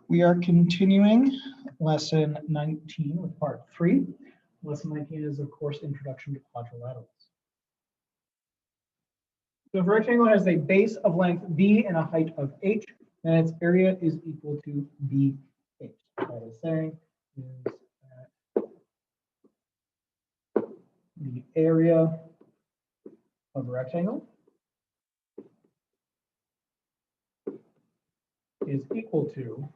We are continuing lesson 19 with part 3. Lesson 19 is, of course, Introduction to Quadrilaterals. So if a rectangle has a base of length b and a height of h, then its area is equal to bh. That is saying is that the area of a rectangle is equal to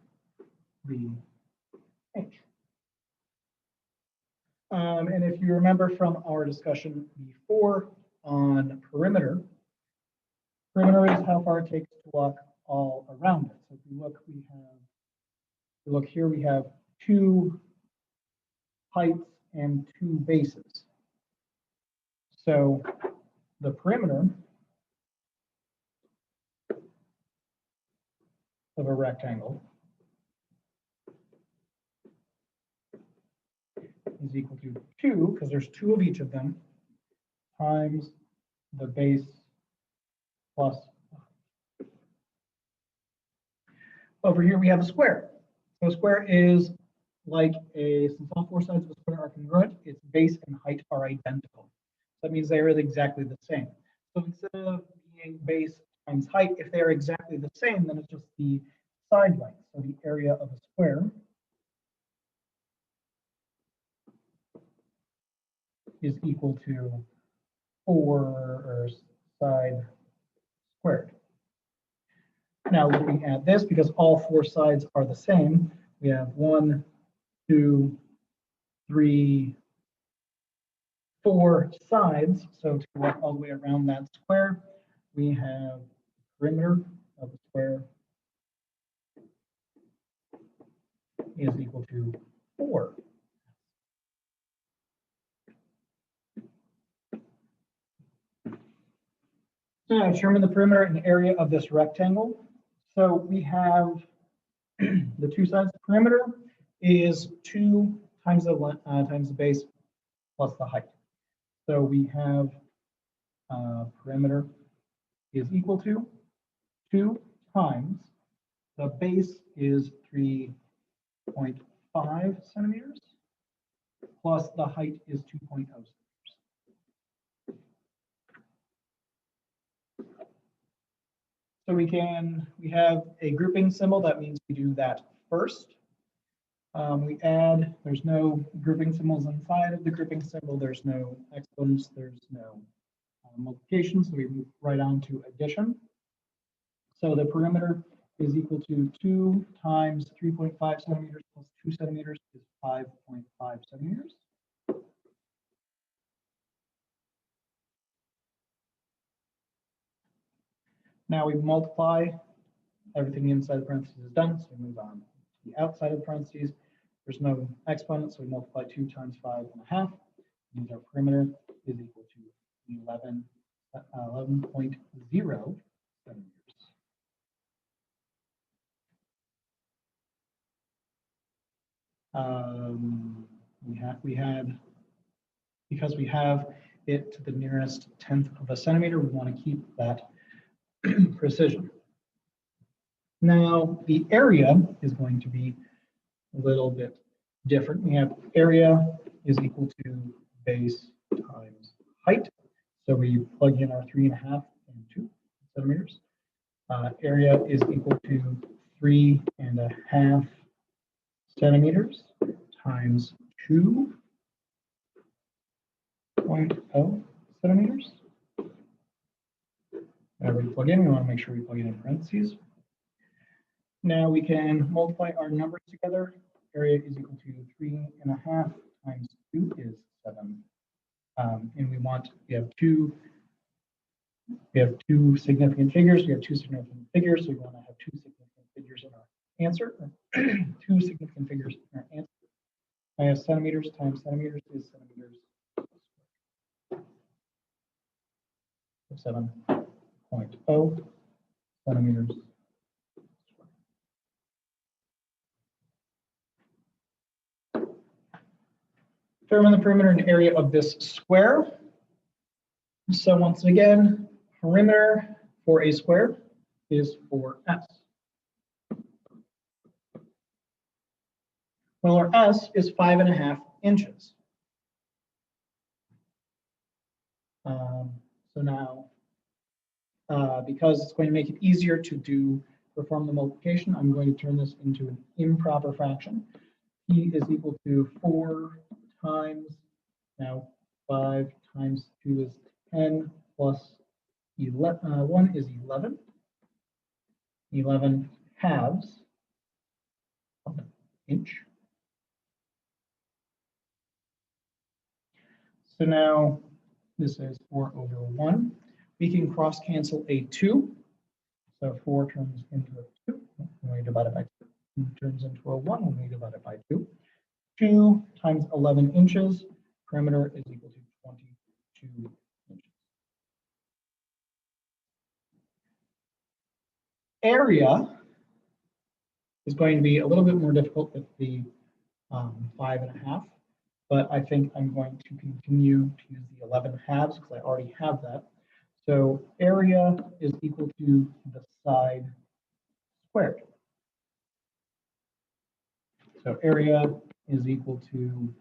the h. And if you remember from our discussion before on perimeter is how far it takes to walk all around it. So if you look, here, we have 2 heights and 2 bases. So the perimeter of a rectangle is equal to 2, because there's 2 of each of them, times the base plus. Over here we have a square. So a square is like since all 4 sides of a square are congruent, its base and height are identical. That means they are exactly the same. So instead of being base times height, if they are exactly the same, then it's just the side length. So the area of a square is equal to 4 side squared. Now looking at this, because all 4 sides are the same, we have 1, 2, 3, 4 sides. So to walk all the way around that square, we have the perimeter of the square is equal to 4. So now determine the perimeter and area of this rectangle. So we have the 2 sides. The perimeter is 2 times the base plus the height. So we have perimeter is equal to 2 times the base is 3.5 centimeters plus the height is 2.0 centimeters. So we have a grouping symbol. That means we do that first. We add, there's no grouping symbols inside of the grouping symbol. There's no exponents, there's no multiplication. So we move right on to addition. So the perimeter is equal to 2 times 3.5 centimeters plus 2 centimeters is 5.5 centimeters. Now we multiply, everything inside the parentheses is done, so we move on to the outside of the parentheses. There's no exponent, so we multiply 2 times 5.5. Means our perimeter is equal to 11.0 centimeters. Because we have it to the nearest 1/10 of a centimeter, we want to keep that precision. Now the area is going to be a little bit different. We have area is equal to base times height. So we plug in our 3.5 and 2 centimeters. Area is equal to 3.5 centimeters times 2.0 centimeters. Whenever we plug in, we want to make sure we plug in parentheses. Now we can multiply our numbers together. Area is equal to 3.5 times 2 is 7. And we have two significant figures. We have 2 significant figures, so we want to have 2 significant figures in our answer. 2 significant figures in our answer. I have centimeters times centimeters is centimeters. 7.0 centimeters. Determine the perimeter and area of this square. So once again, perimeter for a square is 4s. Well, our S is 5.5 inches. So now, because it's going to make it easier to perform the multiplication, I'm going to turn this into an improper fraction. P is equal to 4 times, now 5 times 2 is 10 plus 1 is 11. 11 halves of an inch. So now this is 4 over 1. We can cross cancel a 2. So 4 turns into a 2 when we divide it by 2. 2 turns into a 1 when we divide it by 2. 2 times 11 inches. Perimeter is equal to 22 inches. Area is going to be a little bit more difficult with the 5.5, but I think I'm going to continue to use the 11 halves because I already have that. So area is equal to the side squared. So area is equal to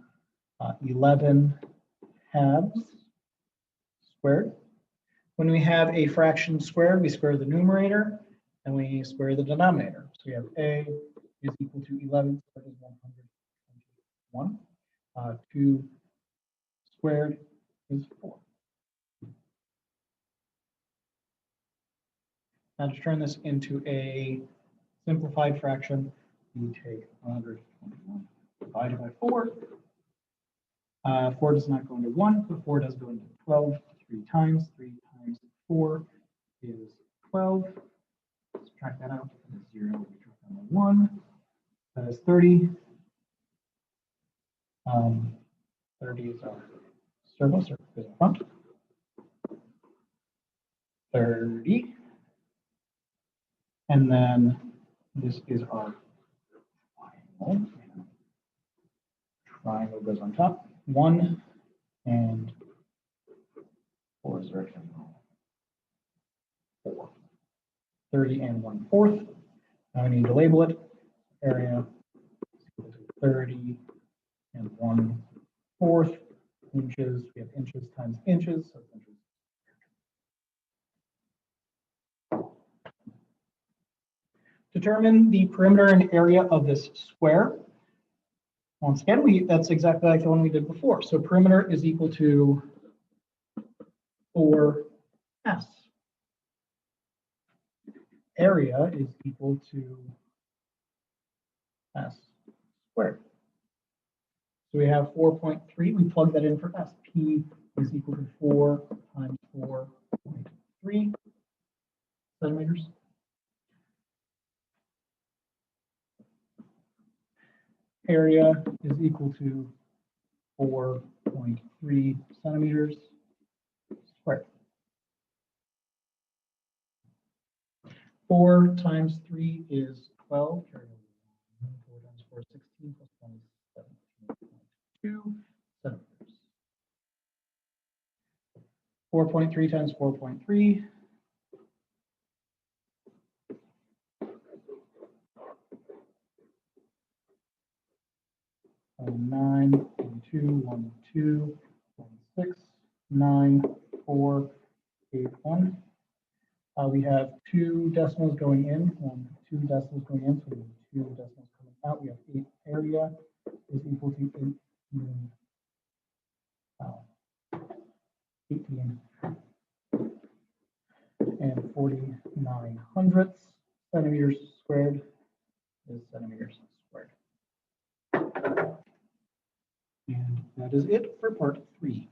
11 halves squared. When we have a fraction squared, we square the numerator and we square the denominator. So we have A is equal to 11, so that is 121. 2 squared is 4. Now to turn this into a simplified fraction, we take 121 divided by 4. 4 does not go into 1, but 4 does go into 12 3 times. 3 times 4 is 12. Subtract that out. That is 0. We drop down to 1. That is 30. 30 is our circle is our front. 30. And then this is our triangle. Triangle goes on top. 1 and 4 is the rectangle. 4. 30 and 1/4. Now we need to label it. Area is equal to 30 and 1/4 inches. We have inches times inches, so inches. Determine the perimeter and area of this square. Once again, that's exactly like the one we did before. So perimeter is equal to 4s. Area is equal to s squared. So we have 4.3. We plug that in for s. P is equal to 4 times 4.3 centimeters. Area is equal to 4.3 centimeters squared. 4 times 3 is 12. 4 times 4 is 16 plus 1 is 17.2 centimeters. 4.3 times 4.3. 9, 2, 1, 2, 1, 6, 9, 4, 8, 1. We have 2 decimals going in, 2 decimals going in, so we have 2 decimals coming out. We have 8 area is equal to 18 and 49 hundredths. Centimeters squared is centimeters squared. And that is it for part 3.